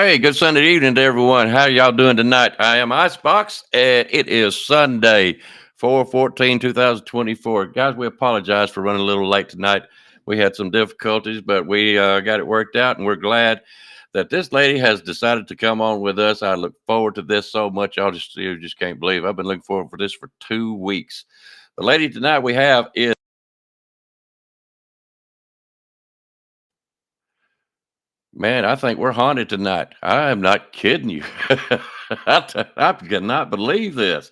Hey, good Sunday evening to everyone. How y'all doing tonight? I am Icebox, and it is Sunday, 4/14/2024. Guys, we apologize for running a little late tonight. We had some difficulties, but we got it worked out, and we're glad that this lady has decided to come on with us. I look forward to this so much. You just can't believe. I've been looking forward for this for 2 weeks. The lady tonight we have is. Man, I think we're haunted tonight. I am not kidding you. I cannot believe this.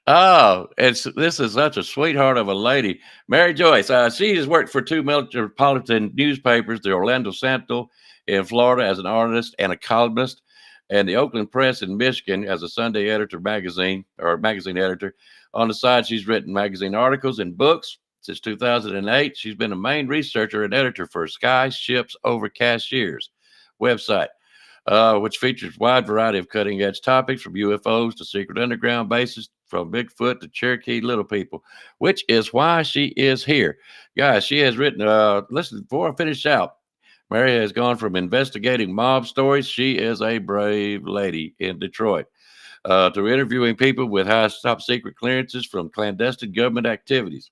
Oh, this is such a sweetheart of a lady, Mary Joyce. She has worked for two metropolitan newspapers, the Orlando Sentinel in Florida as an artist and a columnist, and the Oakland Press in Michigan as a Sunday editor magazine editor. On the side, she's written magazine articles and books. Since 2008, she's been a main researcher and editor for Sky Ships Over Cashiers website, which features a wide variety of cutting edge topics from UFOs to secret underground bases, from Bigfoot to Cherokee little people, which is why she is here. Guys, she has written, listen, before I finish out, Mary has gone from investigating mob stories. She is a brave lady in Detroit. To interviewing people with high top secret clearances from clandestine government activities.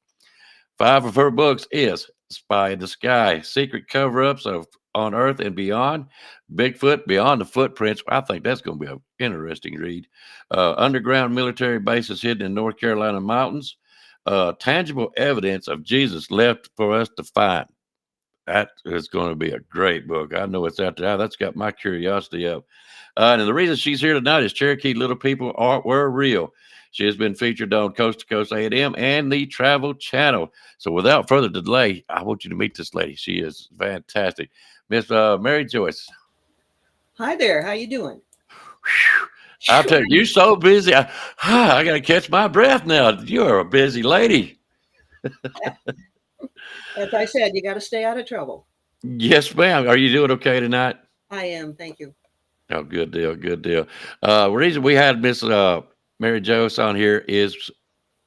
Five of her books is Spy in the Sky, Secret Cover-Ups of On Earth and Beyond, Bigfoot, Beyond the Footprints. I think that's going to be an interesting read. Underground Military Bases Hidden in North Carolina Mountains, Tangible Evidence of Jesus Left for Us to Find. That is going to be a great book. I know it's out there. That's got my curiosity up. And the reason she's here tonight is Cherokee Little People were real. She has been featured on Coast to Coast A&M and the Travel Channel. So without further delay, I want you to meet this lady. She is fantastic. Miss Mary Joyce. Hi there. How you doing? I tell you, you're so busy. I got to catch my breath now. You're a busy lady. As I said, you got to stay out of trouble. Yes, ma'am. Are you doing okay tonight? I am. Thank you. Oh, good deal. Good deal. The reason we had Miss Mary Joyce on here is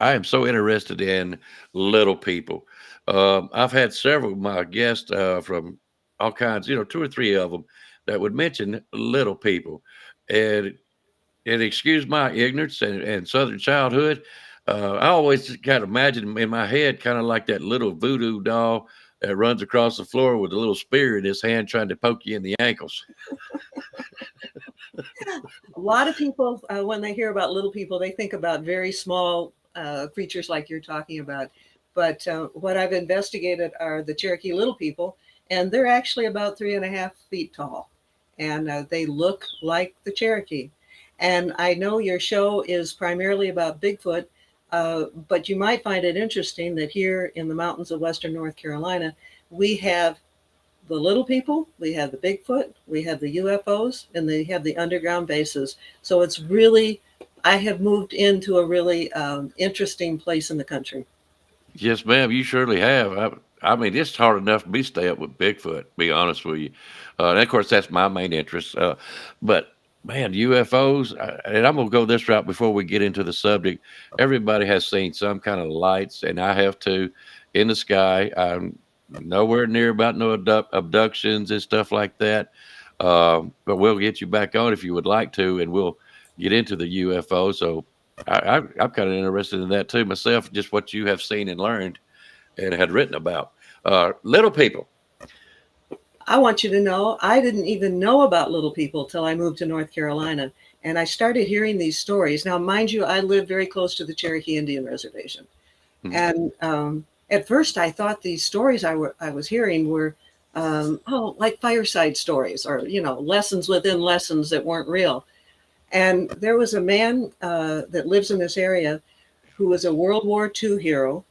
I am so interested in little people. I've had several of my guests from all kinds, two or three of them that would mention little people. And excuse my ignorance and Southern childhood. I always kind of imagine in my head, kind of like that little voodoo doll that runs across the floor with a little spear in his hand trying to poke you in the ankles. A lot of people, when they hear about little people, they think about very small creatures like you're talking about. But what I've investigated are the Cherokee little people, and they're actually about 3.5 feet tall, and they look like the Cherokee. And I know your show is primarily about Bigfoot, but you might find it interesting that here in the mountains of Western North Carolina, we have the little people, we have the Bigfoot, we have the UFOs, and they have the underground bases. So it's really, I have moved into a really interesting place in the country. Yes, ma'am, you surely have. I mean, it's hard enough for me to stay up with Bigfoot, to be honest with you. And of course, that's my main interest. But man, UFOs, and I'm going to go this route before we get into the subject. Everybody has seen some kind of lights, and I have too, in the sky. I'm nowhere near about no abductions and stuff like that. But we'll get you back on if you would like to, and we'll get into the UFO. So I'm kind of interested in that too myself, just what you have seen and learned and had written about. Little people. I want you to know, I didn't even know about little people till I moved to North Carolina. And I started hearing these stories. Now, mind you, I live very close to the Cherokee Indian Reservation. Mhm. And at first, I thought these stories I was hearing were, like fireside stories or, lessons within lessons that weren't real. And there was a man that lives in this area who was a World War II hero.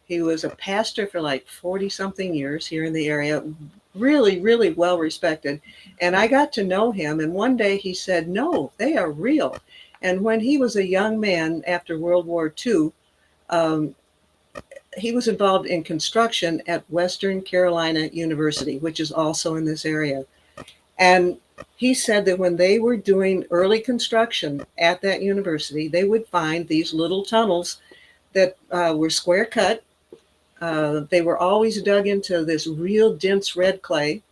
He was a pastor for like 40 something years here in the area, really, really well respected. And I got to know him. And one day he said, no, they are real. And when he was a young man after World War II, um, he was involved in construction at Western Carolina University, which is also in this area. And he said that when they were doing early construction at that university, they would find these little tunnels that were square cut. They were always dug into this real dense red clay,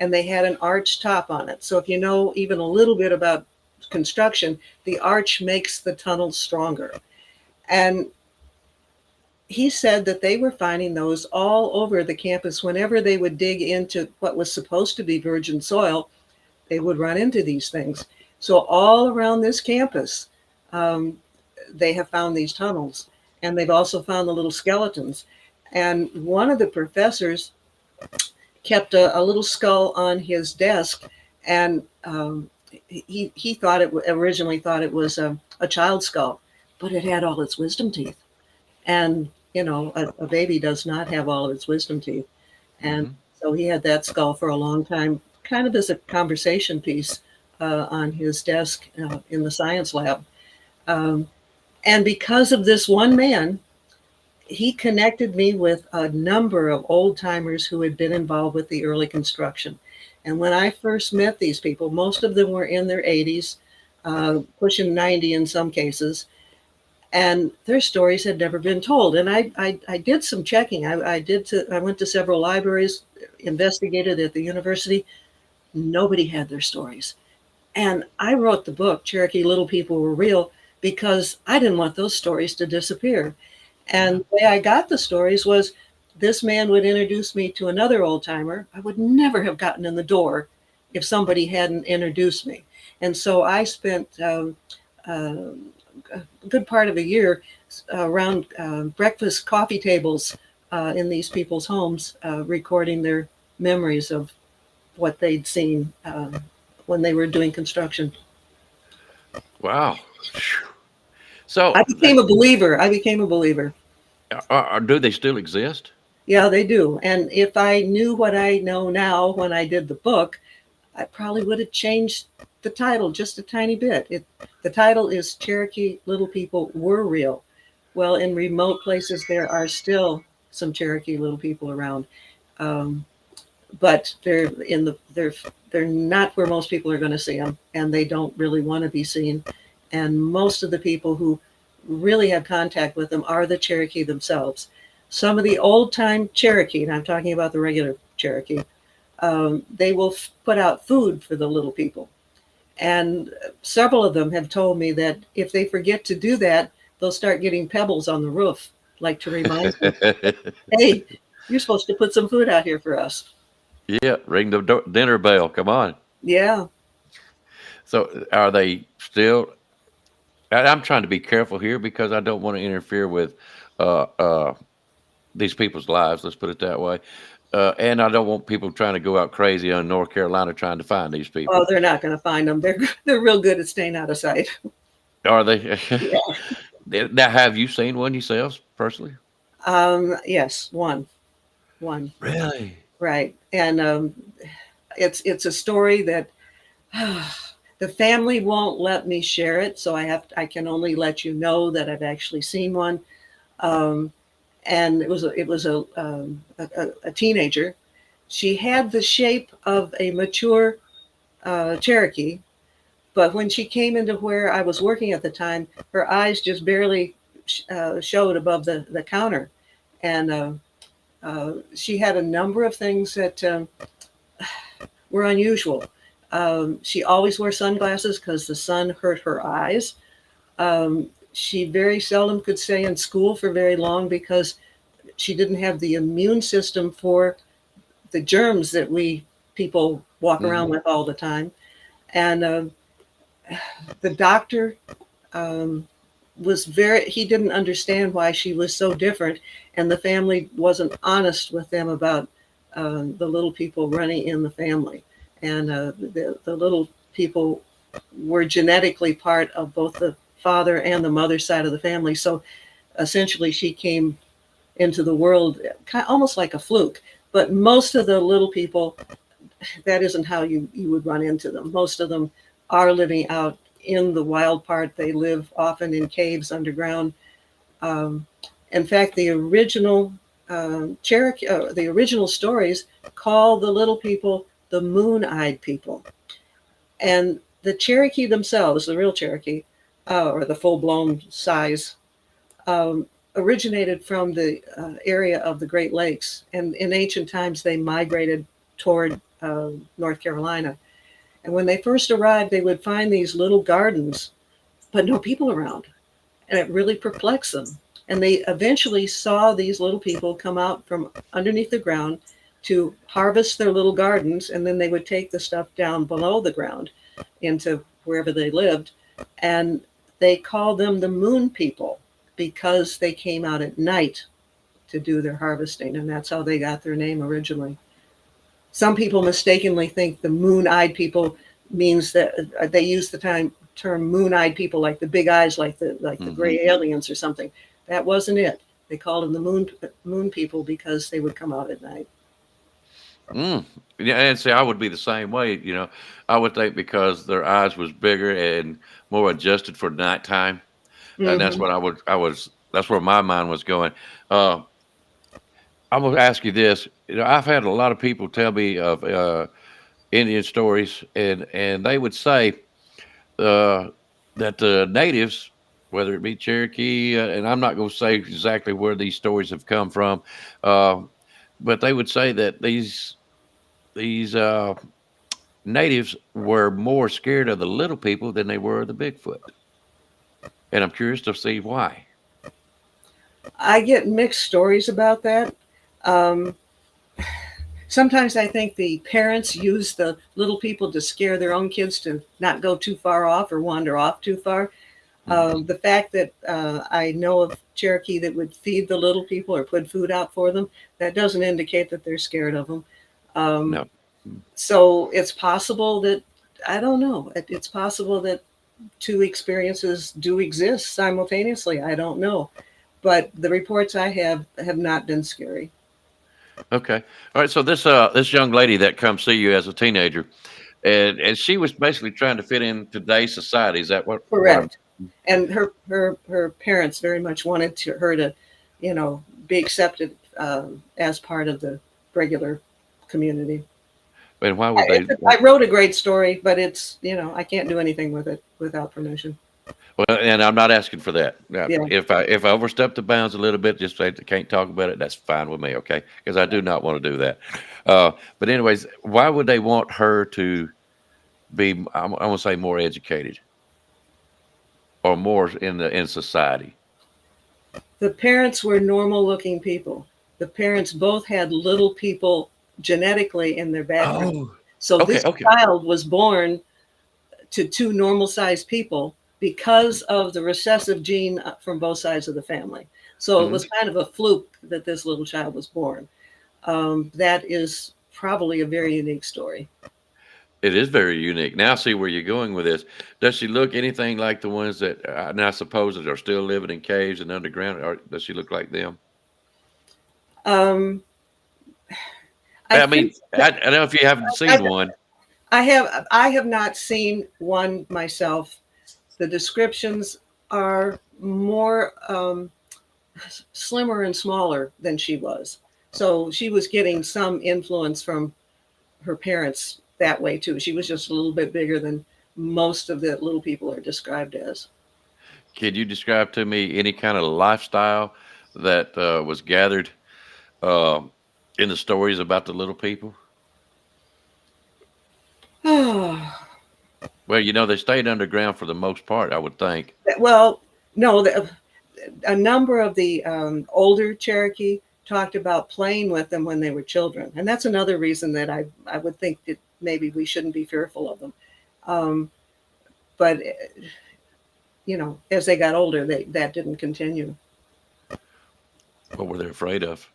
and they had an arch top on it. So if you know even a little bit about construction, the arch makes the tunnel stronger. And he said that they were finding those all over the campus. Whenever they would dig into what was supposed to be virgin soil, they would run into these things. So all around this campus, um, they have found these tunnels, and they've also found the little skeletons. And one of the professors kept a little skull on his desk, and he thought it originally thought it was a child's skull, but it had all its wisdom teeth. And you know, a baby does not have all of its wisdom teeth, and Hmm. so he had that skull for a long time, kind of as a conversation piece on his desk in the science lab. Um, and because of this one man, he connected me with a number of old timers who had been involved with the early construction. And when I first met these people, most of them were in their 80s, pushing 90 in some cases, and their stories had never been told. And I did some checking. I went to several libraries, investigated at the university. Nobody had their stories. And I wrote the book, Cherokee Little People Were Real, because I didn't want those stories to disappear. Yeah. And the way I got the stories was this man would introduce me to another old timer. I would never have gotten in the door if somebody hadn't introduced me. And so I spent uh, a good part of a year around breakfast coffee tables in these people's homes, recording their memories of what they'd seen when they were doing construction. Wow. Phew. So, I became a believer. I became a believer. do they still exist? Yeah, they do. And if I knew what I know now when I did the book, I probably would have changed the title just a tiny bit. The title is Cherokee Little People Were Real. Well, in remote places, there are still some Cherokee little people around, um, but they're not where most people are going to see them, and they don't really want to be seen. And most of the people who really have contact with them are the Cherokee themselves. Some of the old time Cherokee, and I'm talking about the regular Cherokee, they will put out food for the little people. And several of them have told me that if they forget to do that, they'll start getting pebbles on the roof, like to remind them, hey, you're supposed to put some food out here for us. Yeah, ring the dinner bell. Come on. Yeah. So, are they still? I'm trying to be careful here because I don't want to interfere with uh, uh, these people's lives. Let's put it that way. And I don't want people trying to go out crazy on North Carolina trying to find these Oh, people. they're not going to find them. They're real good at staying out of sight. Are they? Yeah. Now, have you seen one yourselves personally? Yes, one, Really? right. And it's a story that the family won't let me share it, so I can only let you know that I've actually seen one. Um, and it was a teenager. She had the shape of a mature Cherokee, but when she came into where I was working at the time, her eyes just barely showed above the counter, and she had a number of things that were unusual. She always wore sunglasses because the sun hurt her eyes. She very seldom could stay in school for very long because she didn't have the immune system for the germs that we people walk around Hmm. with all the time. And the doctor um, he didn't understand why she was so different. And the family wasn't honest with them about the little people running in the family. And the little people were genetically part of both the father and the mother side of the family. So essentially, she came into the world almost like a fluke. But most of the little people, that isn't how you would run into them. Most of them are living out in the wild part. They live often in caves underground. Um, in fact, the original Cherokee, the original stories call the little people the moon-eyed people, and the Cherokee themselves, the real Cherokee, or the full-blown size, um, originated from the area of the Great Lakes, and in ancient times they migrated toward North Carolina. And when they first arrived, they would find these little gardens, but no people around. And it really perplexed them. And they eventually saw these little people come out from underneath the ground to harvest their little gardens, and then they would take the stuff down below the ground into wherever they lived. And they called them the moon people because they came out at night to do their harvesting, and that's how they got their name originally. Some people mistakenly think the moon-eyed people means that they use the term moon-eyed people, like the big eyes, like the gray aliens or something. That wasn't it. They called them the moon people because they would come out at night. Yeah, and see, I would be the same way. I would think because their eyes was bigger and more adjusted for nighttime, and that's Hmm. what That's where my mind was going. Uh, I'm gonna ask you this. I've had a lot of people tell me of Indian stories, and they would say uh, that the natives, whether it be Cherokee, and I'm not going to say exactly where these stories have come from, uh, but they would say that these natives were more scared of the little people than they were of the Bigfoot, and I'm curious to see why. I get mixed stories about that. Um, Sometimes I think the parents use the little people to scare their own kids to not go too far off or wander off too far. Hmm. The fact that I know of Cherokee that would feed the little people or put food out for them, that doesn't indicate that they're scared of them. Um, No. Mm. so it's possible that, I don't know, it's possible that two experiences do exist simultaneously. I don't know. But the reports I have not been scary. Okay. All right. So this young lady that comes see you as a teenager, and she was basically trying to fit in today's society. Is that what I'm? Correct. And her parents very much wanted her to, be accepted as part of the regular community. And why would they I want? wrote a great story, but it's, I can't do anything with it without permission. Well, and I'm not asking for that. Now, Yeah. if I overstep the bounds a little bit, just say I can't talk about it. That's fine with me, okay? Because I do not want to do that. But anyways, why would they want her to be? I want to say more educated or more in society. The parents were normal looking people. The parents both had little people genetically in their background. Oh, So okay, this okay. child was born to two normal sized people because of the recessive gene from both sides of the family. So it Hmm. was kind of a fluke that this little child was born. That is probably a very unique story. It is very unique. Now, I see where you're going with this. Does she look anything like the ones that, and I suppose that are still living in caves and underground? Or does she look like them? Um, I I think mean, I don't know if you haven't I, seen one. I have not seen one myself. The descriptions are more slimmer and smaller than she was. So she was getting some influence from her parents that way too. She was just a little bit bigger than most of the little people are described as. Can you describe to me any kind of lifestyle that was gathered um, in the stories about the little people? Well, they stayed underground for the most part, I would think. Well, no, a number of the older Cherokee talked about playing with them when they were children, and that's another reason that I would think that maybe we shouldn't be fearful of them. Um, but as they got older, that didn't continue. What were they afraid of?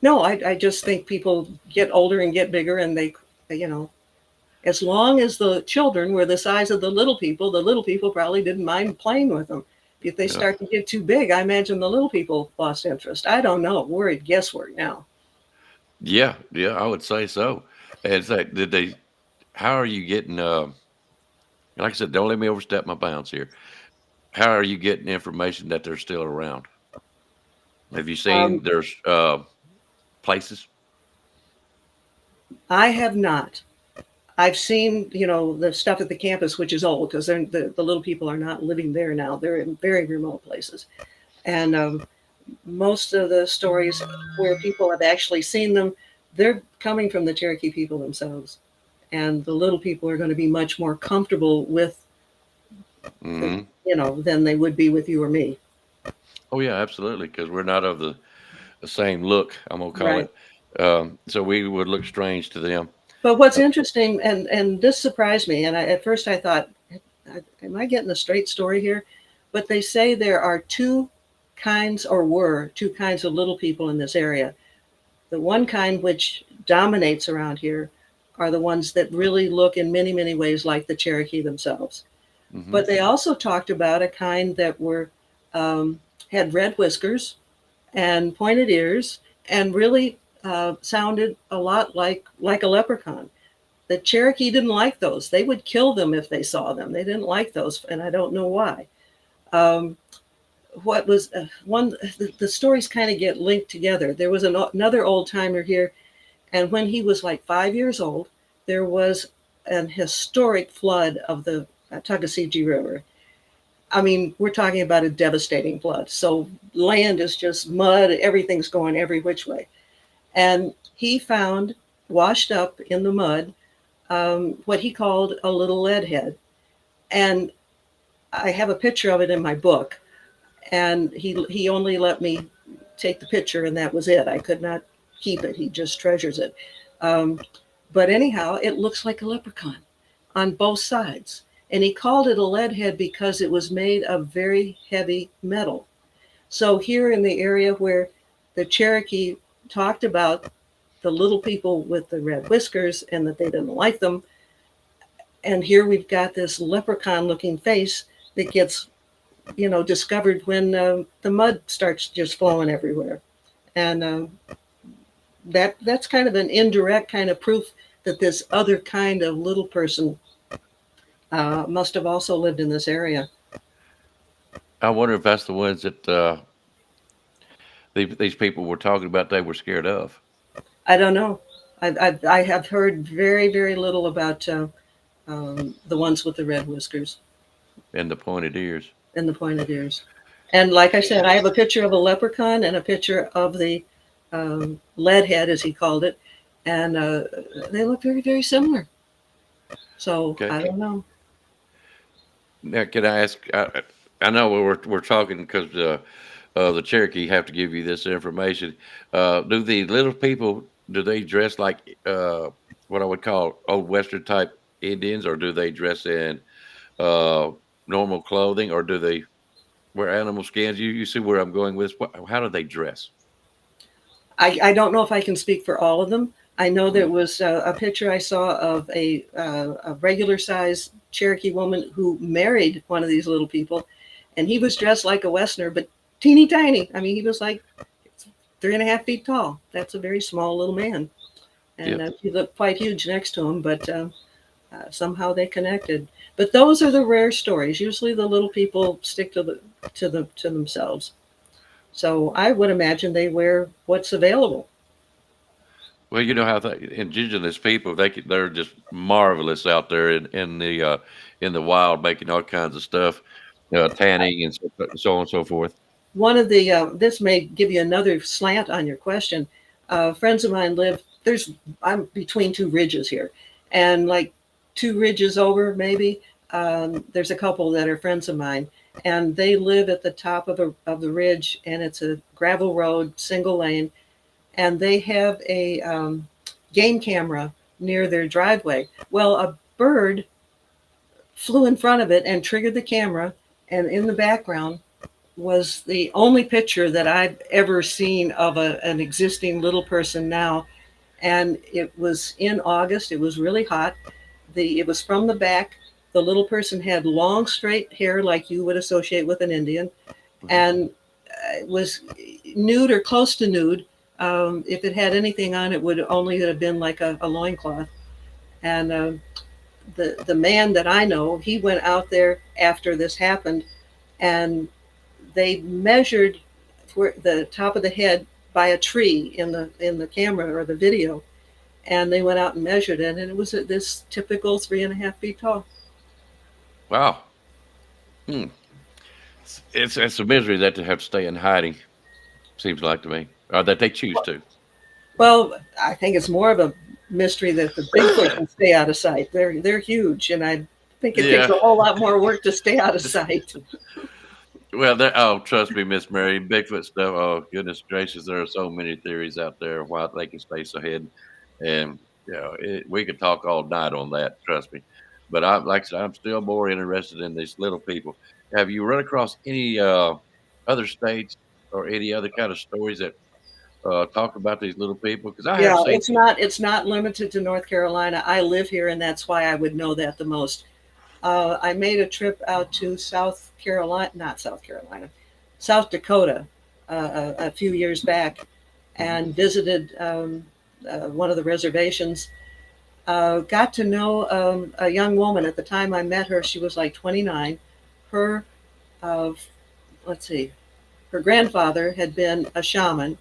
No, I just think people get older and get bigger, and you know, as long as the children were the size of the little people probably didn't mind playing with them. If they Yeah, start to get too big, I imagine the little people lost interest. I don't know. We're at guesswork now. yeah, yeah, I would say so. And it's like, did they? How are you getting? Like I said, don't let me overstep my bounds here. How are you getting information that they're still around? Have you Um, seen there's places? I have not. I've seen, the stuff at the campus, which is old because the little people are not living there now. They're in very remote places. And most of the stories where people have actually seen them they're coming from the Cherokee people themselves, and the little people are going to be much more comfortable with the, Hmm. than they would be with you or me. Oh yeah, absolutely. Because we're not of the same look. I'm gonna call Right. it. So we would look strange to them. But what's Uh, interesting, and this surprised me, and at first I thought, am I getting a straight story here? But they say there are two kinds, or were two kinds of little people in this area. The one kind which dominates around here are the ones that really look in many, many ways like the Cherokee themselves. hmm. But they also talked about a kind that were um, had red whiskers and pointed ears and really sounded a lot like a leprechaun. The Cherokee didn't like those. They would kill them if they saw them. They didn't like those, and I don't know why. Um, what was one? The stories kind of get linked together. There was another old timer here, and when he was like 5 years old, there was an historic flood of the Tuckasegee River. I mean, we're talking about a devastating flood. So land is just mud. Everything's going every which way. And he found washed up in the mud what he called a little lead head. And I have a picture of it in my book. And he only let me take the picture, and that was it. I could not keep it. He just treasures it. Um, but anyhow, it looks like a leprechaun on both sides. And he called it a lead head because it was made of very heavy metal. So here in the area where the Cherokee talked about the little people with the red whiskers and that they didn't like them, and here we've got this leprechaun looking face that gets discovered when the mud starts just flowing everywhere. And that's kind of an indirect kind of proof that this other kind of little person must have also lived in this area. I wonder if that's the ones that these people were talking about. They were scared of, I don't know. I have heard very, very little about the ones with the red whiskers and the pointed ears. and the pointed ears. And like I said, I have a picture of a leprechaun and a picture of the lead head, as he called it, and they look very, very similar. So Okay. I don't know. Now, can I ask? I know we're talking because the Cherokee have to give you this information. Do the little people, do they dress like what I would call old Western type Indians, or do they dress in uh, normal clothing, or do they wear animal skins? You see where I'm going with this? How do they dress? I don't know if I can speak for all of them. I know there Mm. was a picture I saw of a regular size Cherokee woman who married one of these little people, and he was dressed like a Westerner, but teeny tiny. I mean, he was like 3.5 feet tall. That's a very small little man, and Yep. he looked quite huge next to him. But somehow they connected. But those are the rare stories. Usually, the little people stick to themselves. So I would imagine they wear what's available. Well, you know how indigenous people they're just marvelous out there in the wild, making all kinds of stuff, tanning and so on and so forth. One of the this may give you another slant on your question. Friends of mine live there's I'm between two ridges here, and like two ridges over maybe there's a couple that are friends of mine, and they live at the top of the ridge, and it's a gravel road, single lane, and they have a game camera near their driveway. Well, a bird flew in front of it and triggered the camera, and in the background was the only picture that I've ever seen of an existing little person now. And it was in August. It was really hot. It was from the back. The little person had long, straight hair like you would associate with an Indian, Mhm. and it was nude or close to nude. If it had anything on, it would only have been like a loincloth. And the man that I know, he went out there after this happened, and they measured for the top of the head by a tree in the camera or the video, and they went out and measured it, and it was this typical 3.5 feet tall. Wow. Hmm. It's a misery that they have to stay in hiding. Seems like to me, or that they choose to. Well, I think it's more of a mystery that the Bigfoot can stay out of sight. They're huge, and I think it takes Yeah. a whole lot more work to stay out of sight. Well, there, oh, trust me, Miss Mary, Bigfoot stuff. Oh, goodness gracious, there are so many theories out there why they can stay so hidden, and we could talk all night on that. Trust me, but I, like I said, I'm still more interested in these little people. Have you run across any other states or any other kind of stories that talk about these little people? Because I have Yeah, seen. it's not limited to North Carolina. I live here, and that's why I would know that the most. I made a trip out to South Carolina, not South Carolina, South Dakota, a few years back, Mhm. and visited one of the reservations. Got to know a young woman. At the time I met her, she was like 29. Her, uh, let's see, her grandfather had been a shaman.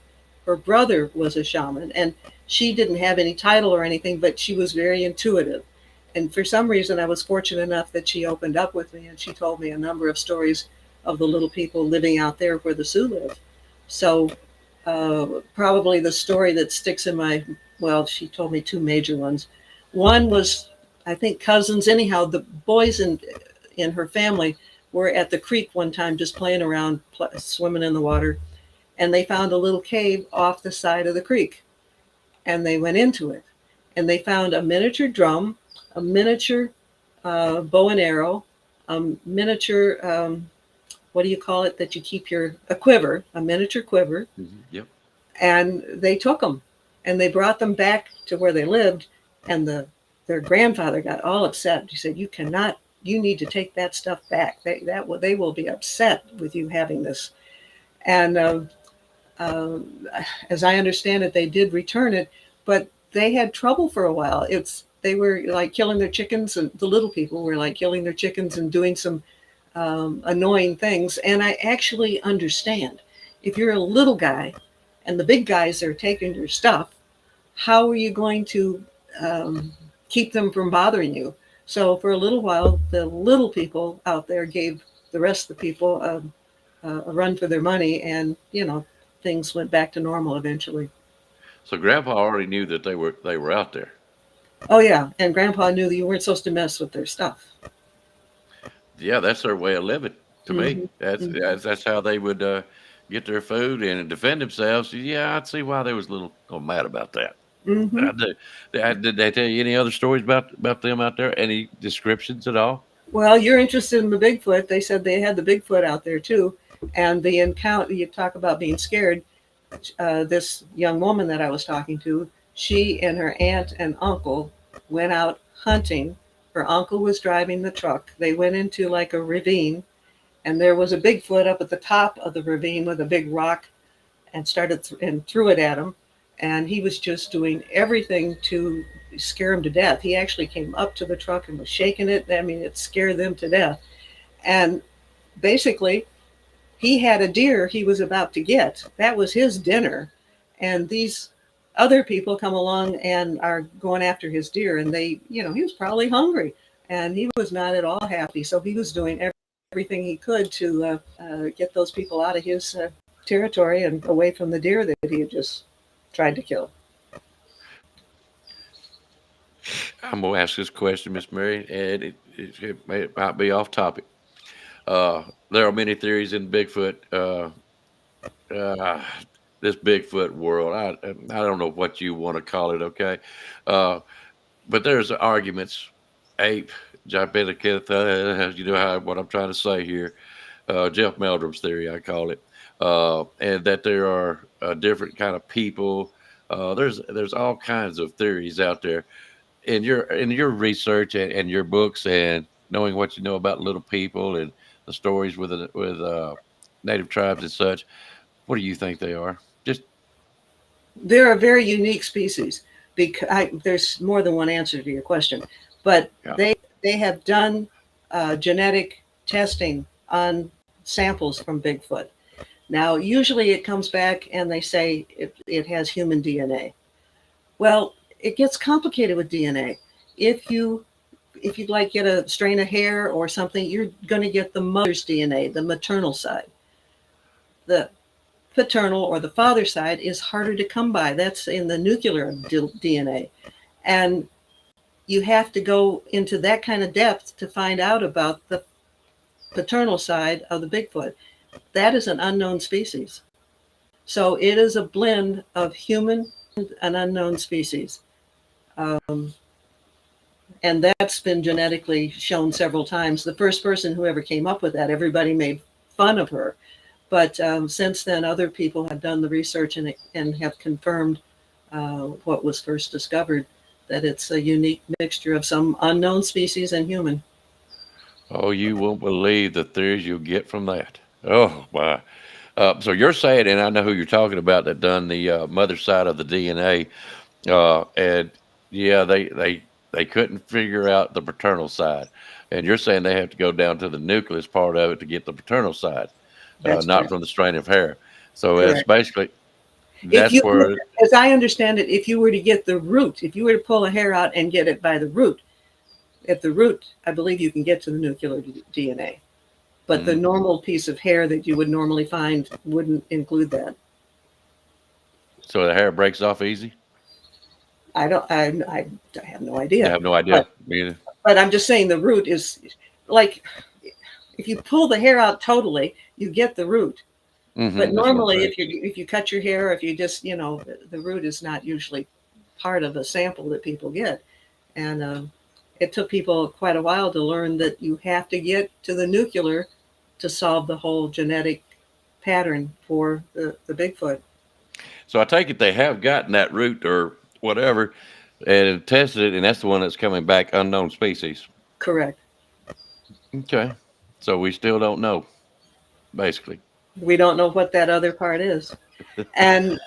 Her brother was a shaman, and she didn't have any title or anything, but she was very intuitive. And for some reason, I was fortunate enough that she opened up with me and she told me a number of stories of the little people living out there where the Sioux live. So, probably the story that sticks in my, well, she told me two major ones. One was, I think, cousins. Anyhow, the boys in her family were at the creek one time just playing around, swimming in the water, and they found a little cave off the side of the creek, and they went into it, and they found a miniature drum, a miniature bow and arrow, a miniature what do you call it that you keep your a quiver, a miniature quiver, Mhm. Yep. and they took them, and they brought them back to where they lived, and their grandfather got all upset. He said, "You cannot. You need to take that stuff back. They will be upset with you having this." And um, as I understand it, they did return it, but they had trouble for a while. They were like killing their chickens, and the little people were like killing their chickens and doing some annoying things. And I actually understand if you're a little guy and the big guys are taking your stuff, how are you going to um, keep them from bothering you? So for a little while, the little people out there gave the rest of the people a run for their money, and things went back to normal eventually. So Grandpa already knew that they were out there. Oh yeah, and Grandpa knew that you weren't supposed to mess with their stuff. Yeah, that's their way of living. To me, Hmm. that's Hmm. that's how they would get their food and defend themselves. Yeah, I'd see why they was a little mad about that. Hmm. I did. Did they tell you any other stories about them out there? Any descriptions at all? Well, you're interested in the Bigfoot. They said they had the Bigfoot out there too, and the encounter. You talk about being scared. This young woman that I was talking to, she and her aunt and uncle went out hunting. Her uncle was driving the truck. They went into like a ravine, and there was a Bigfoot up at the top of the ravine with a big rock, and and threw it at him. And he was just doing everything to scare him to death. He actually came up to the truck and was shaking it. I mean, it scared them to death. And basically, he had a deer he was about to get. That was his dinner. And these other people come along and are going after his deer. And he was probably hungry and he was not at all happy. So he was doing everything he could to get those people out of his territory and away from the deer that he had just tried to kill. I'm gonna ask this question, Miss Mary, and it might be off topic. There are many theories in Bigfoot. Uh, this Bigfoot world. I don't know what you want to call it. Okay, uh, but there's arguments. Ape, Gigantopithecus, you know what I'm trying to say here. Jeff Meldrum's theory, I call it, and that there are different kind of people. There's all kinds of theories out there. In your research and your books and knowing what you know about little people and the stories with native tribes and such, what do you think they are? Just They're a very unique species because there's more than one answer to your question, but yeah. they have done genetic testing on samples from Bigfoot. Now, usually it comes back and they say it has human DNA. Well, it gets complicated with DNA. If you if you'd like get a strain of hair or something, you're going to get the mother's DNA, the maternal side. The paternal or the father side is harder to come by. That's in the nuclear DNA. And you have to go into that kind of depth to find out about the paternal side of the Bigfoot. That is an unknown species. So it is a blend of human and an unknown species. Um, and that's been genetically shown several times. The first person who ever came up with that, everybody made fun of her. But since then, other people have done the research and have confirmed what was first discovered, that it's a unique mixture of some unknown species and human. Oh, you won't believe the theories you'll get from that. Oh my! So you're saying, and I know who you're talking about that done the mother side of the DNA, and yeah, they couldn't figure out the paternal side, and you're saying they have to go down to the nucleus part of it to get the paternal side, That's not correct. from the strain of hair. So it's Correct. basically If that's you, where as I understand it, if you were to get the root, if you were to pull a hair out and get it by the root, at the root, I believe you can get to the nuclear DNA. But the mm, normal piece of hair that you would normally find wouldn't include that. so the hair breaks off easy. I don't. I have no I idea. have no idea. But Me either. but I'm just saying the root is like if you pull the hair out totally, you get the root. But That's what I'm normally, saying. if you cut your hair, if you just the root is not usually part of a sample that people get, and it took people quite a while to learn that you have to get to the nuclear to solve the whole genetic pattern for the Bigfoot. So I take it they have gotten that root or whatever and tested it, and that's the one that's coming back unknown species. Correct. Okay. So we still don't know, basically. We don't know what that other part is, and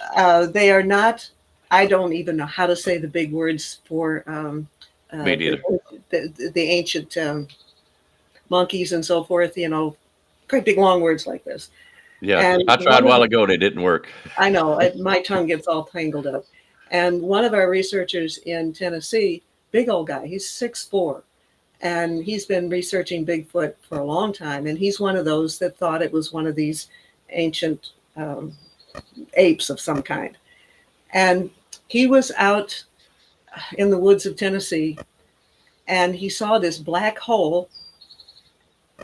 they are not. I don't even know how to say the big words for Me the, neither. the ancient monkeys and so forth. Great big long words like this. Yeah. And I tried one a of while the, ago and it didn't work. I know my tongue gets all tangled up. And one of our researchers in Tennessee, big old guy, he's 6'4", and he's been researching Bigfoot for a long time. And he's one of those that thought it was one of these ancient apes of some kind. And he was out in the woods of Tennessee, and he saw this black hole,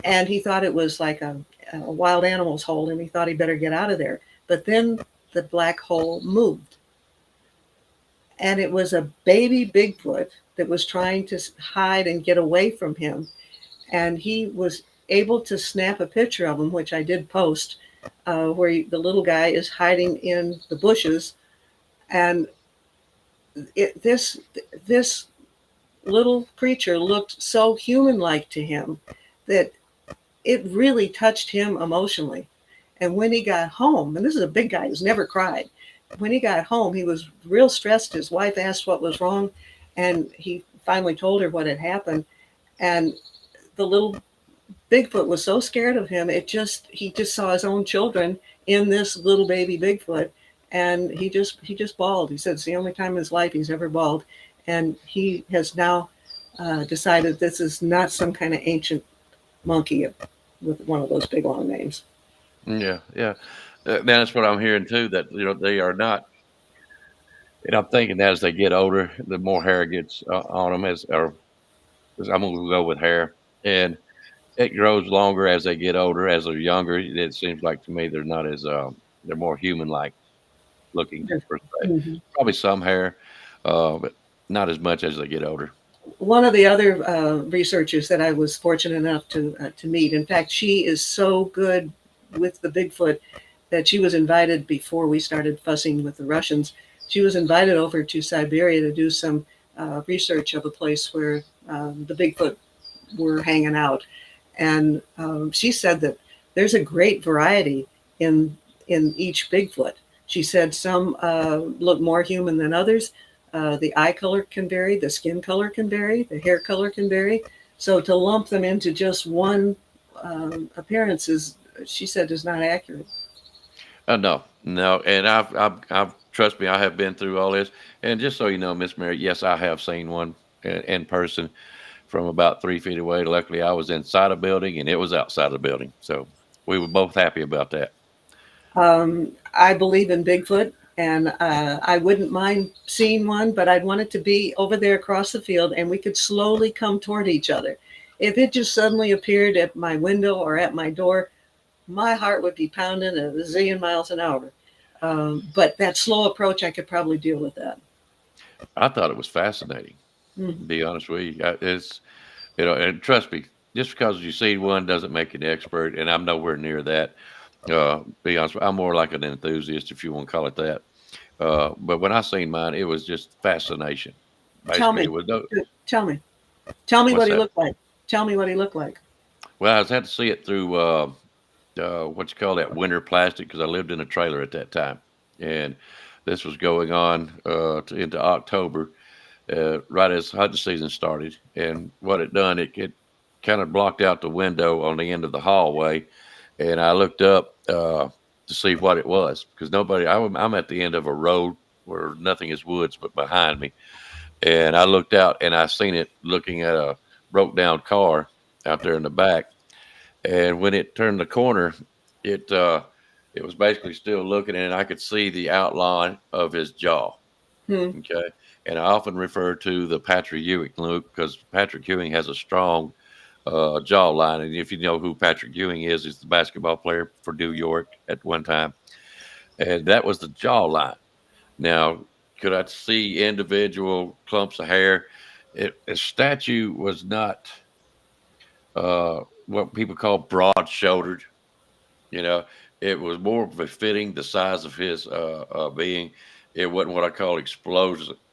and he thought it was like a wild animal's hole, and he thought he better get out of there. But then the black hole moved, and it was a baby Bigfoot that was trying to hide and get away from him. And he was able to snap a picture of him, which I did post, where the little guy is hiding in the bushes, and this little creature looked so human-like to him that it really touched him emotionally. And when he got home, and this is a big guy who's never cried, when he got home, he was real stressed. His wife asked what was wrong, and he finally told her what had happened. And the little Bigfoot was so scared of him, he just saw his own children in this little baby Bigfoot, and he just bawled. He said it's the only time in his life he's ever bawled, and he has now decided this is not some kind of ancient monkey with one of those big long names. Yeah. Yeah. That's what I'm hearing too, that, they are not. And I'm thinking that as they get older, the more hair gets on them, or 'cause I'm going to go with hair. And it grows longer as they get older. As they're younger, it seems like to me they're not as, they're more human like looking per se. Mhm. Probably some hair, but not as much as they get older. One of the other researchers that I was fortunate enough to meet, in fact, she is so good with the Bigfoot that she was invited before we started fussing with the Russians. She was invited over to Siberia to do some research of a place where the Bigfoot were hanging out, and she said that there's a great variety in each Bigfoot. She said some look more human than others. The eye color can vary, the skin color can vary, the hair color can vary. So to lump them into just one appearance is, she said, is not accurate. No, no, and I've trust me, I have been through all this. And just so you know, Miss Mary, yes, I have seen one in person from about 3 feet away. Luckily, I was inside a building and it was outside a building, so we were both happy about that. I believe in Bigfoot, and I wouldn't mind seeing one, but I'd want it to be over there across the field, and we could slowly come toward each other. If it just suddenly appeared at my window or at my door, my heart would be pounding at a zillion miles an hour. But that slow approach, I could probably deal with that. I thought it was fascinating. To Mm. be honest with you, it's and trust me, just because you see one doesn't make you an expert, and I'm nowhere near that. Be honest, I'm more like an enthusiast, if you want to call it that. But when I seen mine, it was just fascination. Tell Basically, me, it was no. tell me, tell me What's what he that? looked like. Tell me what he looked like. Well, I had to see it through what you call that winter plastic because I lived in a trailer at that time, and this was going on into October, right as hunting season started. And what it done, it kind of blocked out the window on the end of the hallway, and I looked up to see what it was because nobody. I'm at the end of a road where nothing is woods but behind me, and I looked out and I seen it looking at a broke down car out there in the back. And when it turned the corner, it uh, it was basically still looking, and I could see the outline of his jaw. Hmm. Okay, and I often refer to the Patrick Ewing look because Patrick Ewing has a strong jawline, and if you know who Patrick Ewing is, he's the basketball player for New York at one time, and that was the jawline. Now, could I see individual clumps of hair? A statue was not what people call broad shouldered. You know, it was more befitting the size of his being. It wasn't what I call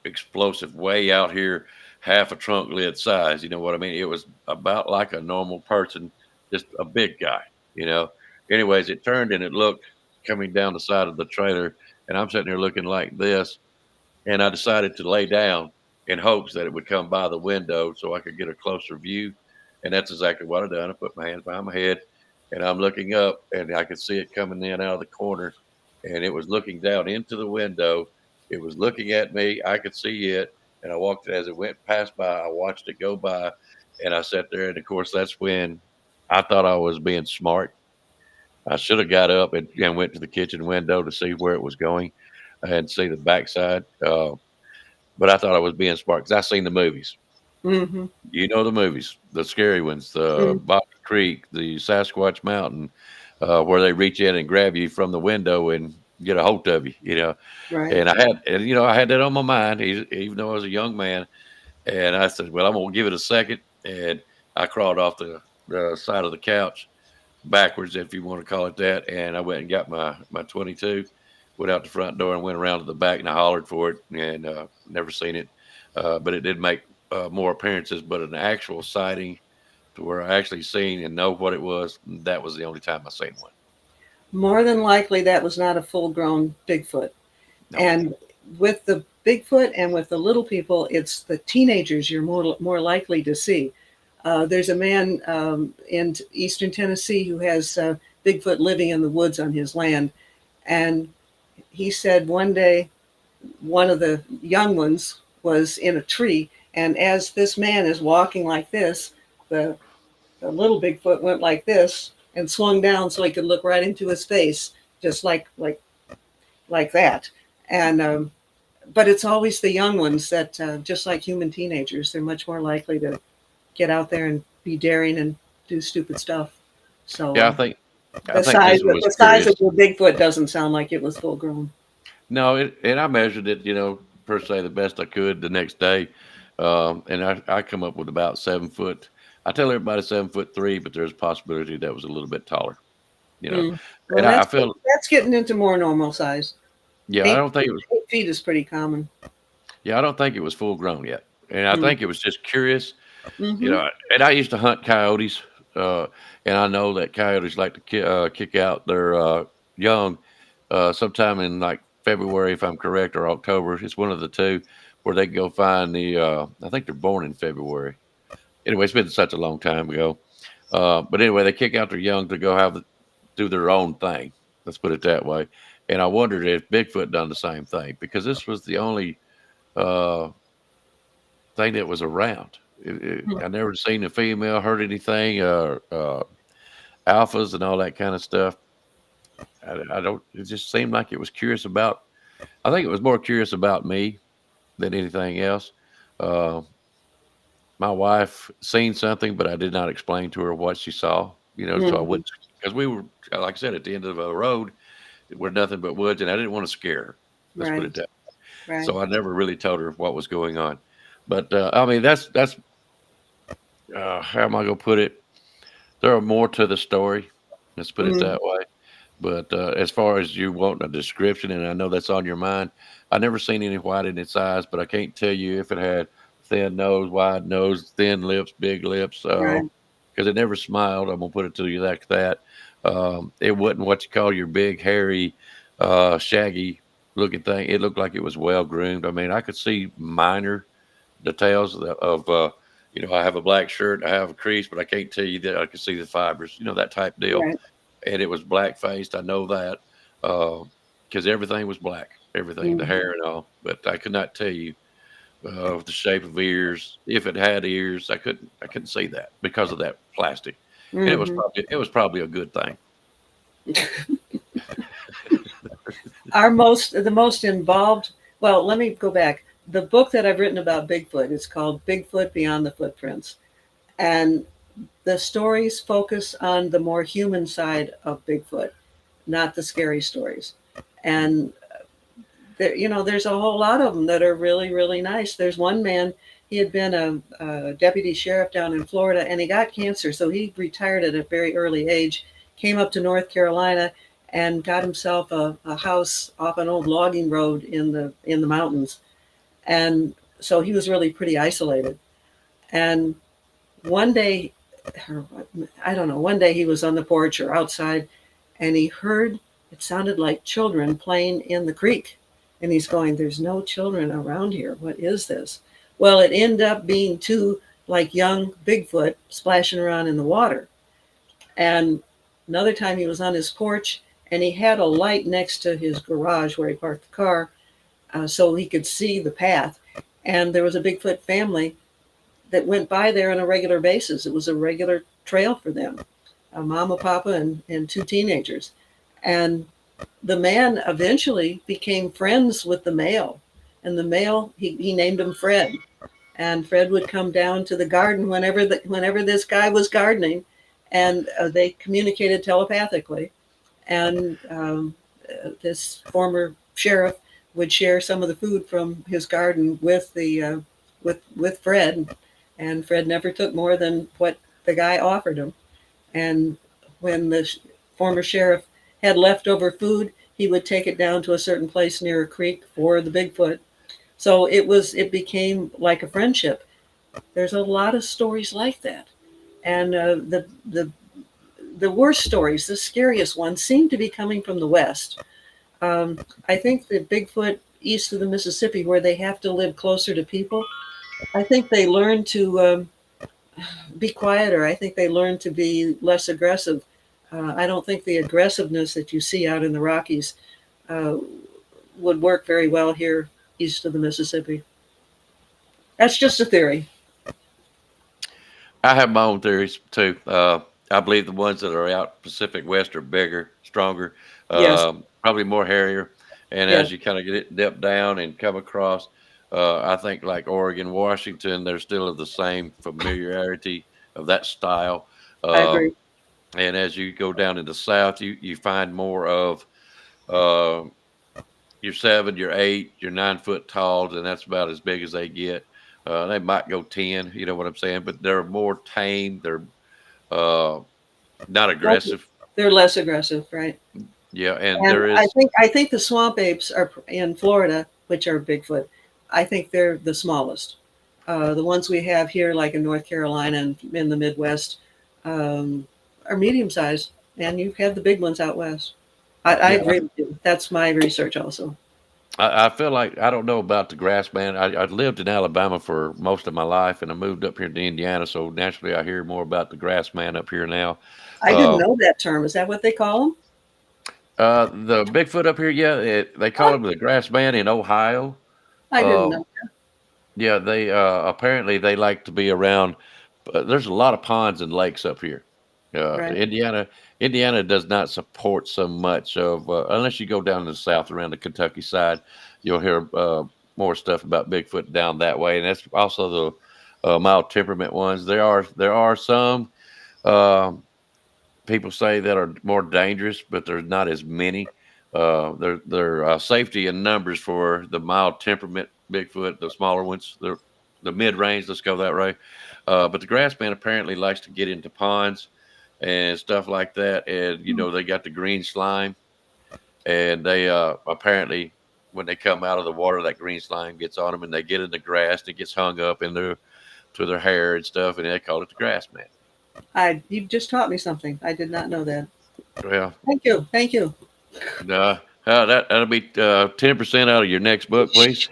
explosive way out here, half a trunk lid size. You know what I mean? It was about like a normal person, just a big guy. You know. Anyways, it turned and it looked coming down the side of the trailer, and I'm sitting there looking like this, and I decided to lay down in hopes that it would come by the window so I could get a closer view. And that's exactly what I done. I put my hands behind my head and I'm looking up and I could see it coming in out of the corner and it was looking down into the window. It was looking at me. I could see it. And I walked as it went past by. I watched it go by and I sat there. And of course, that's when I thought I was being smart. I should have got up and went to the kitchen window to see where it was going and see the backside. But I thought I was being smart because I seen the movies. Mm-hmm. You know the movies, the scary ones, the Mm. Bobby Creek, the Sasquatch Mountain, where they reach in and grab you from the window and get a hold of you. You know, Right. and I had that on my mind, even though I was a young man. And I said, "Well, I'm gonna give it a second." And I crawled off the side of the couch backwards, if you want to call it that. And I went and got my 22, went out the front door and went around to the back and I hollered for it and never seen it. But it did make more appearances, but an actual sighting to where I actually seen and know what it was, that was the only time I seen one. More than likely, that was not a full-grown Bigfoot. No. And with the Bigfoot and with the little people, it's the teenagers you're more likely to see. There's a man in eastern Tennessee who has Bigfoot living in the woods on his land, and he said one day one of the young ones was in a tree, and as this man is walking like this, the, the little Bigfoot went like this and swung down so he could look right into his face, just like that. And but it's always the young ones that, just like human teenagers, they're much more likely to get out there and be daring and do stupid stuff. So Yeah, I the think size this one was the size curious. of the Bigfoot doesn't sound like it was full grown. No, and I measured it, per se the best I could the next day. And I come up with about 7 foot. I tell everybody 7'3", but there's a possibility that was a little bit taller, you know. Mm. Well, And I feel, that's getting into more normal size. yeah, I Eight don't think it was. 8 feet is pretty common. Yeah, I don't think it was full grown yet. And I Mm. think it was just curious, Mm-hmm. and I used to hunt coyotes, uh, and I know that coyotes like to kick out their young sometime in like February, if I'm correct, or October. It's one of the two where they can go find I think they're born in February. Anyway, it's been such a long time ago. But anyway, they kick out their young to go do their own thing. Let's put it that way. And I wondered if Bigfoot done the same thing because this was the only uh, thing that was around. I never seen a female hurt anything, alphas and all that kind of stuff. I don't. It just seemed like it was curious about. I think it was more curious about me than anything else. Uh, my wife seen something, but I did not explain to her what she saw. So I Mhm. wouldn't, because we were, like I said, at the end of a road where nothing but woods, and I didn't want to scare her. Let's put Right. it that. Right. So I never really told her what was going on. But I mean, that's how am I going to put it? There are more to the story. Let's put it Mhm. that way. But as far as you want a description, and I know that's on your mind, I never seen any white in its eyes, but I can't tell you if it had thin nose, wide nose, thin lips, big lips, Right. because it never smiled. I'm gonna put it to you like that. It wasn't what you call your big, hairy, shaggy looking thing. It looked like it was well groomed. I mean, I could see minor details of I have a black shirt, I have a crease, but I can't tell you that I could see the fibers, that type deal. Right. And it was black faced. I know that because everything was black, everything, the Mhm. hair and all. But I could not tell you the shape of ears. If it had ears, I couldn't see that because of that plastic. And Mhm. it was probably a good thing. The most involved. Well, let me go back. The book that I've written about Bigfoot is called Bigfoot Beyond the Footprints, and the stories focus on the more human side of Bigfoot, not the scary stories. And there's a whole lot of them that are really, really nice. There's one man, he had been a deputy sheriff down in Florida, and he got cancer, so he retired at a very early age, came up to North Carolina, and got himself a house off an old logging road in the mountains. And so he was really pretty isolated. And one day, I don't know, one day he was on the porch or outside, and he heard it sounded like children playing in the creek. And he's going, "There's no children around here. What is this?" Well, it ended up being two like young Bigfoot splashing around in the water. And another time he was on his porch, and he had a light next to his garage where he parked the car, so he could see the path. And there was a Bigfoot family that went by there on a regular basis. It was a regular trail for them, a mama, papa, and two teenagers. And the man eventually became friends with the male. And the male, he named him Fred. And Fred would come down to the garden whenever this guy was gardening, and they communicated telepathically. And this former sheriff would share some of the food from his garden with the with Fred, and Fred never took more than what the guy offered him. And when the former sheriff had leftover food, he would take it down to a certain place near a creek for the Bigfoot. So it became like a friendship. There's a lot of stories like that, and the worst stories, the scariest ones, seem to be coming from the West. I think the Bigfoot east of the Mississippi, where they have to live closer to people, I think they learn to be quieter. I think they learn to be less aggressive. I don't think the aggressiveness that you see out in the Rockies uh, would work very well here east of the Mississippi. That's just a theory. I have my own theories too. I believe the ones that are out Pacific West are bigger, stronger, Yes, probably more hairier. And yes, as you kind of get it dip down and come across, I think like Oregon, Washington, they're still of the same familiarity of that style. I agree. Um, and as you go down in the South, you find more of uh, your 7, your 8, your 9 foot talls, and that's about as big as they get. They might go 10, you know what I'm saying? But they're more tame. They're uh, not aggressive. They're less aggressive, right? Yeah, and And there I is. think I think the swamp apes are in Florida, which are Bigfoot. I think they're the smallest. The ones we have here, like in North Carolina and in the Midwest, um, are medium sized, and you have the big ones out west. I Yeah, agree with you. That's my research also. I feel like I don't know about the grass man. I lived in Alabama for most of my life, and I moved up here to Indiana, so naturally I hear more about the grass man up here now. I didn't Uh, know that term. Is that what they call them? the Bigfoot up here, yeah, they call him the grass man in Ohio. I didn't Uh, know. yeah, they apparently they like to be around. There's a lot of ponds and lakes up here. Right. Indiana does not support so much of unless you go down to the south around the Kentucky side, you'll hear more stuff about Bigfoot down that way, and that's also the mild temperament ones. There are some um, people say that are more dangerous, but there's not as many. Their safety in numbers for the mild temperament Bigfoot, the smaller ones, the mid range. Let's go that way. But the grassman apparently likes to get into ponds and stuff like that, and they got the green slime, and they apparently when they come out of the water, that green slime gets on them, and they get in the grass, and it gets hung up in their to their hair and stuff, and they call it the grassman. You just taught me something. I did not know that. Well, Thank you. Thank you. that'll be 10% out of your next book, please.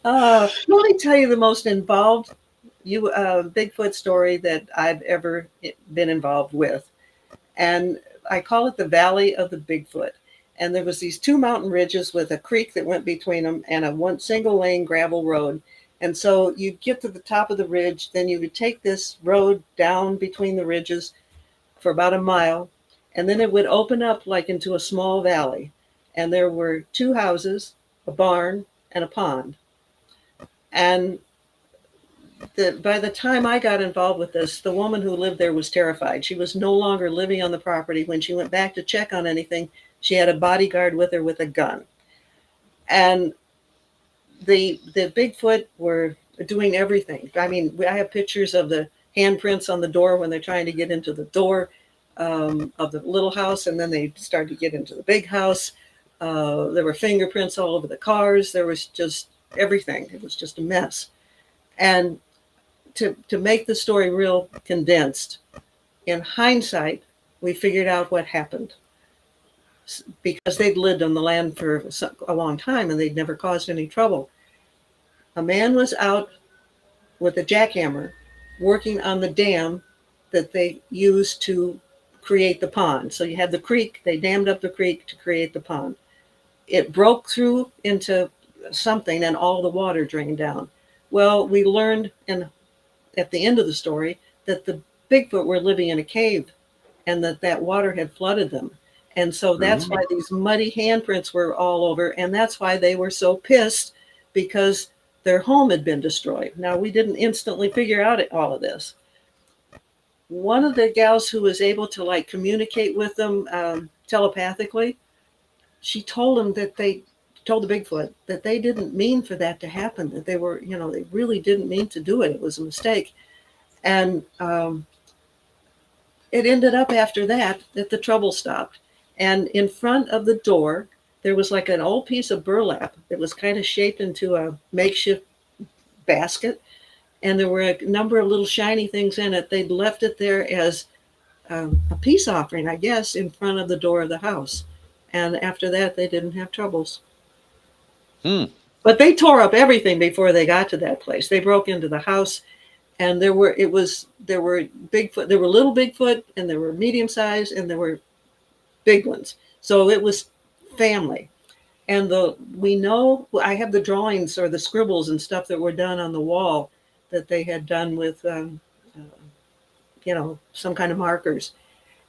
Let me tell you the most involved Bigfoot story that I've ever been involved with, and I call it the Valley of the Bigfoot. And there was these two mountain ridges with a creek that went between them and a one single lane gravel road. And so you get to the top of the ridge, then you would take this road down between the ridges for about a mile, and then it would open up like into a small valley. And there were two houses, a barn, and a pond. And by the time I got involved with this, the woman who lived there was terrified. She was no longer living on the property. When she went back to check on anything, she had a bodyguard with her with a gun. And the Bigfoot were doing everything. I mean, I have pictures of the handprints on the door when they're trying to get into the door of the little house, and then they started to get into the big house. There were fingerprints all over the cars. There was just everything. It was just a mess. And to make the story real condensed, in hindsight, we figured out what happened because they'd lived on the land for a long time and they'd never caused any trouble. A man was out with a jackhammer working on the dam that they used to create the pond. So you had the creek, they dammed up the creek to create the pond. It broke through into something and all the water drained down. Well, we learned at the end of the story that the Bigfoot were living in a cave and that water had flooded them. And so that's why these muddy handprints were all over. And that's why they were so pissed because their home had been destroyed. Now, we didn't instantly figure out all of this. One of the gals who was able to like communicate with them telepathically, she told them that they told the Bigfoot that they didn't mean for that to happen, that they were, they really didn't mean to do it. It was a mistake. And it ended up after that the trouble stopped. And in front of the door, there was like an old piece of burlap that was kind of shaped into a makeshift basket. And there were a number of little shiny things in it. They'd left it there as a peace offering, I guess, in front of the door of the house. And after that, they didn't have troubles. But they tore up everything before they got to that place. They broke into the house, and there were Bigfoot. There were little Bigfoot, and there were medium sized, and there were big ones. So it was family. And I have the drawings or the scribbles and stuff that were done on the wall that they had done with, some kind of markers.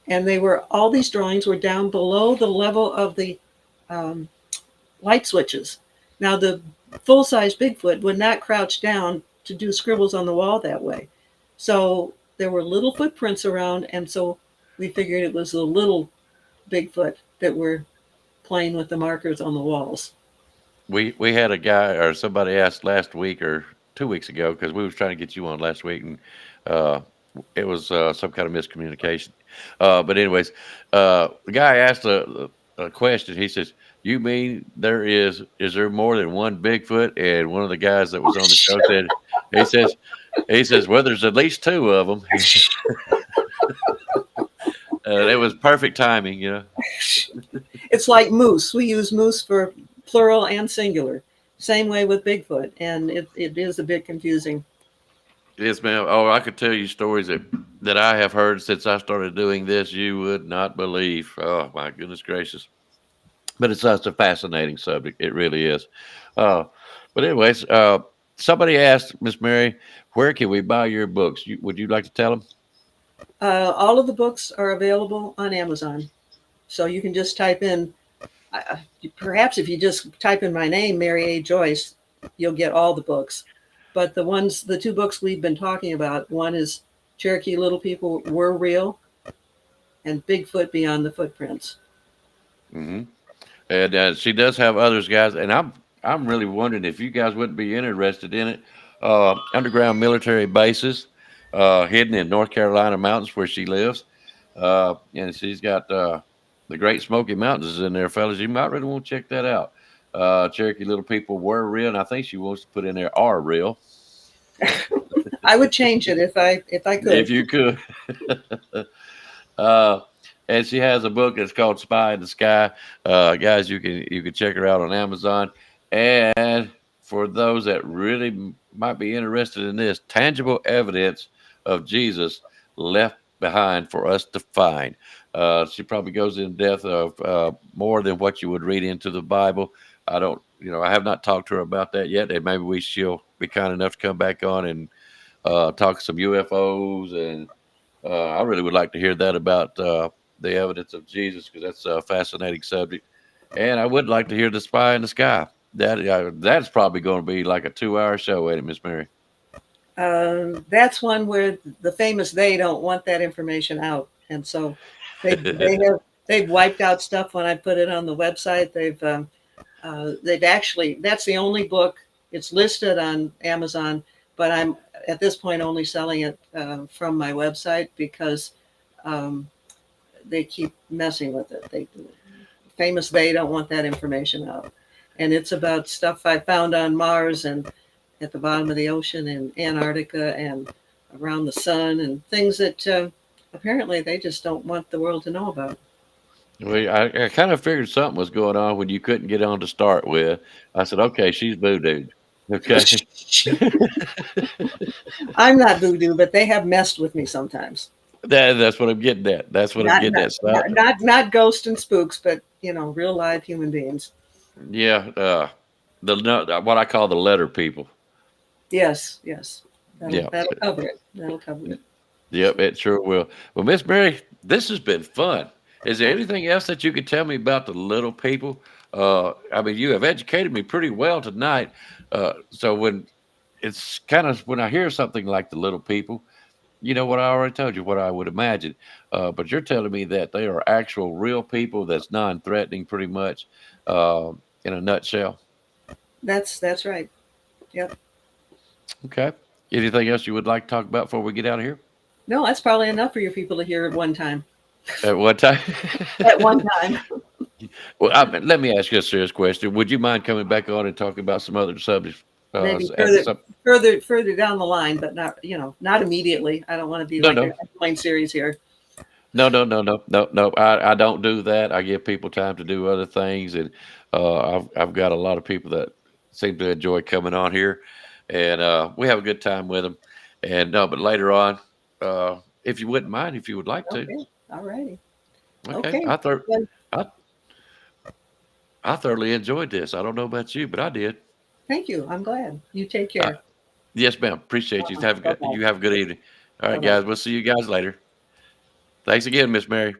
And all these drawings were down below the level of the light switches. Now, the full-size Bigfoot would not crouch down to do scribbles on the wall that way. So there were little footprints around, and so we figured it was the little Bigfoot that were playing with the markers on the walls. We had a guy or somebody asked last week or 2 weeks ago because we was trying to get you on last week, and uh, it was some kind of miscommunication. But anyways, the guy asked a question. He says, "You mean is there more than one Bigfoot?" And one of the guys that was on the show said, he says, "Well, there's at least two of them." It was perfect timing, It's like moose. We use moose for plural and singular. Same way with Bigfoot, and it is a bit confusing. Yes, ma'am. Oh, I could tell you stories that I have heard since I started doing this. You would not believe. Oh my goodness gracious! But it's such a fascinating subject. It really is. Uh, but anyways, somebody asked Miss Mary, where can we buy your books? Would you like to tell them? All of the books are available on Amazon. So you can just type in, perhaps if you just type in my name, Mary A. Joyce, you'll get all the books. But the two books we've been talking about, one is Cherokee Little People Were Real, and Bigfoot Beyond the Footprints. Hmm. And she does have others, guys. And I'm really wondering if you guys wouldn't be interested in it. Underground military bases, hidden in North Carolina mountains where she lives, and she's got the Great Smoky Mountains in there, fellas. You might really want to check that out. Cherokee Little People Were Real, and I think she wants to put in there are real. I would change it if I could. If you could. uh, and she has a book that's called Spy in the Sky. Guys, you can check her out on Amazon. And for those that really might be interested in this, tangible evidence of Jesus left behind for us to find. She probably goes in depth of more than what you would read into the Bible. I don't, I have not talked to her about that yet, and maybe she'll be kind enough to come back on and talk some UFOs, and I really would like to hear that about the evidence of Jesus because that's a fascinating subject. And I would like to hear the Spy in the Sky. That's probably going to be like a 2-hour show, ain't it, Miss Mary? That's one where the famous they don't want that information out, and so they've wiped out stuff when I put it on the website. They've actually, that's the only book. It's listed on Amazon, but I'm at this point only selling it from my website because um, they keep messing with it. They don't want that information out, and it's about stuff I found on Mars and at the bottom of the ocean in Antarctica and around the sun and things that apparently they just don't want the world to know about. Well, I kind of figured something was going on when you couldn't get on to start with. I said, okay, she's voodoo. Okay. I'm not voodoo, but they have messed with me sometimes. That's what I'm getting at. That's what I'm Not getting not at. So, not ghosts and spooks, but real live human beings. yeah, what I call the letter people. Yes, yes. That'll Yeah. that'll cover it. That'll cover it. Yep, it sure will. Well, Miss Mary, this has been fun. Is there anything else that you could tell me about the little people? I mean, you have educated me pretty well tonight. So when I hear something like the little people, you know what I already told you what I would imagine. But you're telling me that they are actual real people that's non-threatening, pretty much, in a nutshell. That's right. Yep. Okay. Anything else you would like to talk about before we get out of here? No, that's probably enough for your people to hear at one time. At what time? At one time. Well, let me ask you a serious question. Would you mind coming back on and talking about some other subjects? Maybe At some, further down the line, but not immediately. I don't want to be no, like no, a plain series here. no, no, no, no, no, no. I don't do that. I give people time to do other things, and I've got a lot of people that seem to enjoy coming on here, and we have a good time with them. And no, but later on, if you wouldn't mind, if you would like to, Okay. All righty. okay. Okay. Well, I, I thoroughly enjoyed this. I don't know about you, but I did. thank you. I'm glad. You take Uh, care. yes, ma'am. Appreciate you. Bye bye. You have a good evening. All Bye right, bye. guys. We'll see you guys later. Thanks again, Miss Mary.